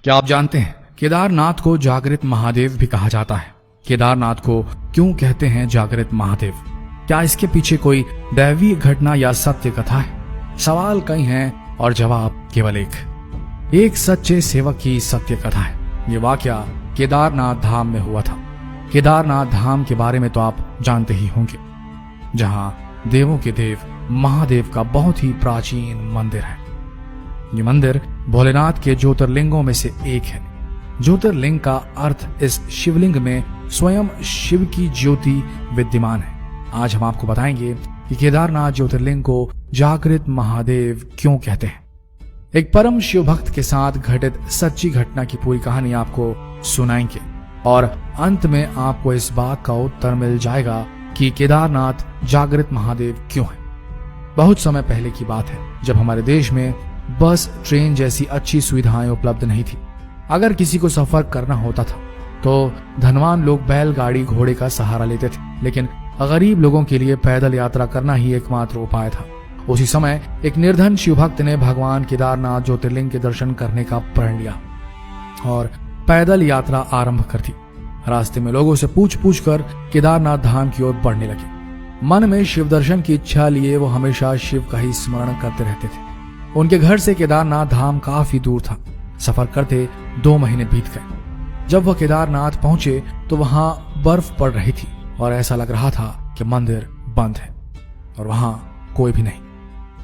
क्या आप जानते हैं केदारनाथ को जागृत महादेव भी कहा जाता है? केदारनाथ को क्यों कहते हैं जागृत महादेव? क्या इसके पीछे कोई दैवीय घटना या सत्य कथा है? सवाल कई हैं और जवाब केवल एक सच्चे सेवक की सत्य कथा है। ये वाकया केदारनाथ धाम में हुआ था। केदारनाथ धाम के बारे में तो आप जानते ही होंगे, जहां देवों के देव महादेव का बहुत ही प्राचीन मंदिर है। ये मंदिर भोलेनाथ के ज्योतिर्लिंगों में से एक है। ज्योतिर्लिंग का अर्थ इस शिवलिंग में स्वयं शिव की ज्योति विद्यमान है। आज हम आपको बताएंगे कि केदारनाथ ज्योतिर्लिंग को जागृत महादेव क्यों कहते हैं। एक परम शिव भक्त के साथ घटित सच्ची घटना की पूरी कहानी आपको सुनाएंगे और अंत में आपको इस बात का उत्तर मिल जाएगा कि केदारनाथ जागृत महादेव क्यों है। बहुत समय पहले की बात है, जब हमारे देश में बस, ट्रेन जैसी अच्छी सुविधाएं उपलब्ध नहीं थी। अगर किसी को सफर करना होता था तो धनवान लोग बैलगाड़ी, घोड़े का सहारा लेते थे, लेकिन गरीब लोगों के लिए पैदल यात्रा करना ही एकमात्र उपाय था। उसी समय एक निर्धन शिवभक्त ने भगवान केदारनाथ ज्योतिर्लिंग के दर्शन करने का प्रण लिया और पैदल यात्रा आरंभ कर दी। रास्ते में लोगों से पूछ पूछ कर केदारनाथ धाम की ओर बढ़ने लगे। मन में शिव दर्शन की इच्छा लिए वो हमेशा शिव का ही स्मरण करते रहते थे। उनके घर से केदारनाथ धाम काफी दूर था। सफर करते 2 महीने बीत गए। जब वह केदारनाथ पहुंचे तो वहां बर्फ पड़ रही थी और ऐसा लग रहा था कि मंदिर बंद है और वहां कोई भी नहीं।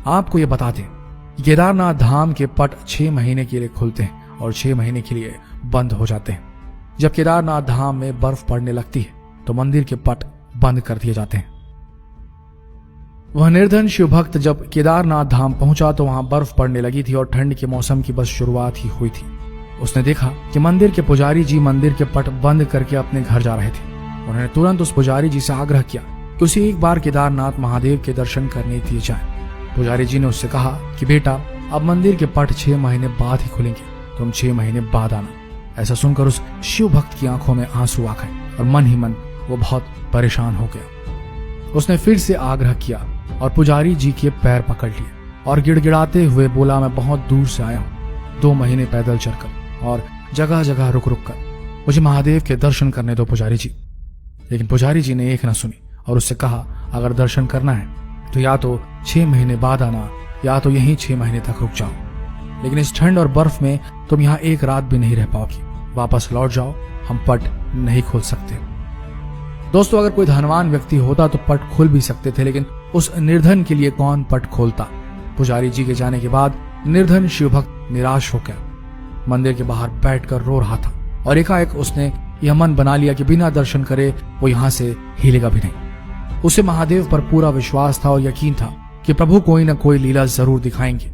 आपको ये बता दें, केदारनाथ धाम के पट 6 महीने के लिए खुलते हैं और 6 महीने के लिए बंद हो जाते हैं। जब केदारनाथ धाम में बर्फ पड़ने लगती है तो मंदिर के पट बंद कर दिए जाते हैं। वह निर्धन शिव भक्त जब केदारनाथ धाम पहुंचा तो वहां बर्फ पड़ने लगी थी और ठंड के मौसम की बस शुरुआत ही हुई थी। उसने देखा कि मंदिर के पुजारी जी मंदिर के पट बंद करके अपने घर जा रहे थे। उन्होंने तुरंत उस पुजारी जी से आग्रह किया कि उसे एक बार केदारनाथ महादेव के दर्शन करने दिए जाए। पुजारी जी ने उससे कहा कि बेटा, अब मंदिर के पट 6 महीने बाद ही खुलेंगे, तुम 6 महीने बाद आना। ऐसा सुनकर उस शिव भक्त की आंखों में आंसू आ गए और मन ही मन वो बहुत परेशान हो गया। उसने फिर से आग्रह किया और पुजारी जी के पैर पकड़ लिए और गिड़गिड़ाते हुए बोला, मैं बहुत दूर से आया हूँ, 2 महीने पैदल चलकर और जगह जगह रुक रुक कर, मुझे महादेव के दर्शन करने दो पुजारी जी। लेकिन पुजारी जी ने एक न सुनी और उससे कहा, अगर दर्शन करना है तो या तो 6 महीने बाद आना या तो यहीं 6 महीने तक रुक जाओ, लेकिन इस ठंड और बर्फ में तुम यहाँ एक रात भी नहीं रह पाओगी। वापस लौट जाओ, हम पट नहीं खोल सकते। दोस्तों, अगर कोई धनवान व्यक्ति होता तो पट खोल भी सकते थे, लेकिन उस निर्धन के लिए कौन पट खोलता। पुजारी जी के जाने के बाद निर्धन शिवभक्त निराश हो गया, मंदिर के बाहर बैठकर रो रहा था और एकाएक उसने यह मन बना लिया कि बिना दर्शन करे वो यहाँ से हिलेगा भी नहीं। उसे महादेव पर पूरा विश्वास था और यकीन था कि प्रभु कोई न कोई लीला जरूर दिखाएंगे।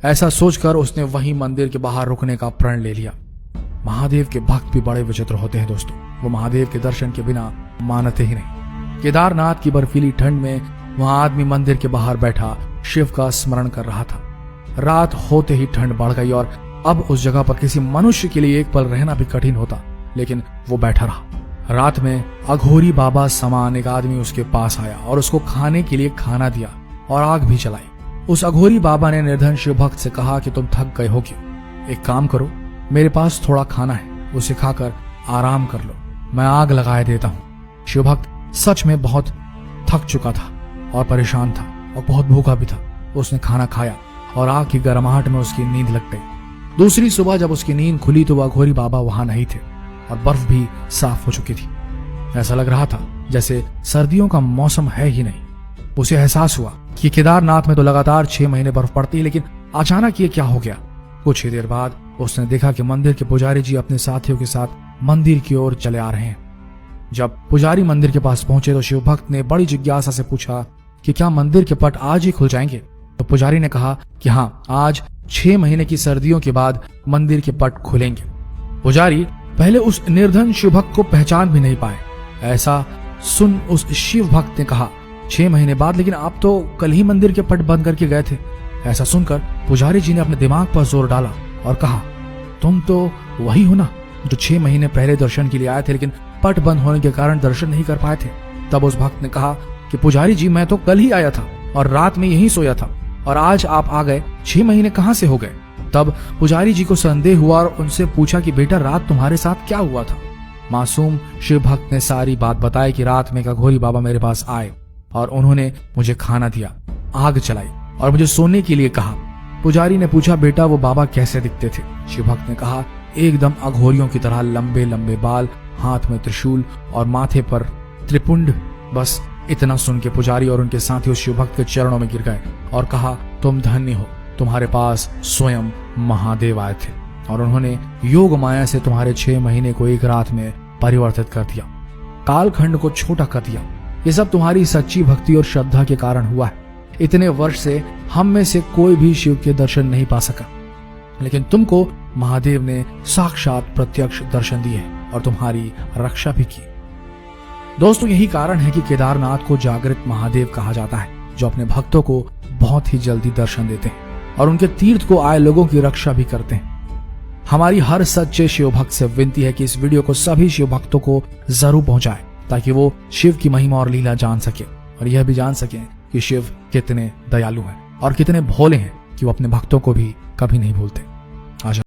ऐसा सोचकर उसने वहीं मंदिर के बाहर रुकने का प्रण ले लिया। महादेव के भक्त भी बड़े विचित्र होते हैं दोस्तों, वो महादेव के दर्शन के बिना मानते ही नहीं। केदारनाथ की बर्फीली ठंड में वहां आदमी मंदिर के बाहर बैठा शिव का स्मरण कर रहा था। रात होते ही ठंड बढ़ गई और अब उस जगह पर किसी मनुष्य के लिए एक पल रहना भी कठिन होता, लेकिन वो बैठा रहा। रात में अघोरी बाबा समान एक आदमी उसके पास आया और उसको खाने के लिए खाना दिया और आग भी जलाई। उस अघोरी बाबा ने निर्धन शिव भक्त से कहा कि तुम थक गए होगे, एक काम करो, मेरे पास थोड़ा खाना है, उसे खाकर आराम कर लो, मैं आग लगाए देता हूँ। शिव भक्त सच में बहुत थक चुका था और परेशान था और बहुत भूखा भी था। उसने खाना खाया और आग की गर्माहट में उसकी नींद लग गई। दूसरी सुबह जब उसकी नींद खुली तो वह अघोरी बाबा वहां नहीं थे और बर्फ भी साफ हो चुकी थी। ऐसा लग रहा था जैसे सर्दियों का मौसम है ही नहीं। उसे एहसास हुआ कि केदारनाथ में तो लगातार 6 महीने बर्फ पड़ती है, लेकिन अचानक ये क्या हो गया। कुछ ही देर बाद उसने देखा कि मंदिर के पुजारी जी अपने साथियों के साथ मंदिर की ओर चले आ रहे हैं। जब पुजारी मंदिर के पास पहुंचे तो शिव भक्त ने बड़ी जिज्ञासा से पूछा कि क्या मंदिर के पट आज ही खुल जाएंगे। तो पुजारी ने कहा कि हाँ, आज 6 महीने की सर्दियों के बाद मंदिर के पट खुलेंगे। पुजारी पहले उस निर्धन शिव भक्त को पहचान भी नहीं पाए। ऐसा सुन उस शिव भक्त ने कहा, 6 महीने बाद, लेकिन आप तो कल ही मंदिर के पट बंद करके गए थे। ऐसा सुनकर पुजारी जी ने अपने दिमाग पर जोर डाला और कहा, तुम तो वही हो ना जो 6 महीने पहले दर्शन के लिए आए थे, लेकिन पट बंद होने के कारण दर्शन नहीं कर पाए थे। तब उस भक्त ने कहा कि पुजारी जी, मैं तो कल ही आया था और रात में यहीं सोया था और आज आप आ गए, 6 महीने कहां से हो गए। तब पुजारी जी को संदेह हुआ और उनसे पूछा कि बेटा रात तुम्हारे साथ क्या हुआ था। मासूम शिव भक्त ने सारी बात बताई कि रात में एक अघोरी बाबा मेरे पास आए और उन्होंने मुझे खाना दिया, आग जलाई और मुझे सोने के लिए कहा। पुजारी ने पूछा बेटा वो बाबा कैसे दिखते थे। शिव भक्त ने कहा एकदम अघोरियों की तरह, लंबे लंबे बाल, हाथ में त्रिशूल और माथे पर त्रिपुंड। बस इतना सुन के पुजारी और उनके साथी उस शिव भक्त के चरणों में गिर गए और कहा तुम धन्य हो, तुम्हारे पास स्वयं महादेव आए थे और उन्होंने योग माया से तुम्हारे 6 महीने को एक रात में परिवर्तित कर दिया, कालखंड को छोटा कर दिया। ये सब तुम्हारी सच्ची भक्ति और श्रद्धा के कारण हुआ है। इतने वर्ष से हम में से कोई भी शिव के दर्शन नहीं पा सका, लेकिन तुमको महादेव ने साक्षात प्रत्यक्ष दर्शन दिए और तुम्हारी रक्षा भी की। दोस्तों यही कारण है कि केदारनाथ को जागृत महादेव कहा जाता है, जो अपने भक्तों को बहुत ही जल्दी दर्शन देते हैं और उनके तीर्थ को आए लोगों की रक्षा भी करते हैं। हमारी हर सच्चे शिव भक्त से विनती है कि इस वीडियो को सभी शिव भक्तों को जरूर पहुंचाएं, ताकि वो शिव की महिमा और लीला जान सके और यह भी जान सके कि शिव कितने दयालु हैं और कितने भोले हैं कि वो अपने भक्तों को भी कभी नहीं भूलते।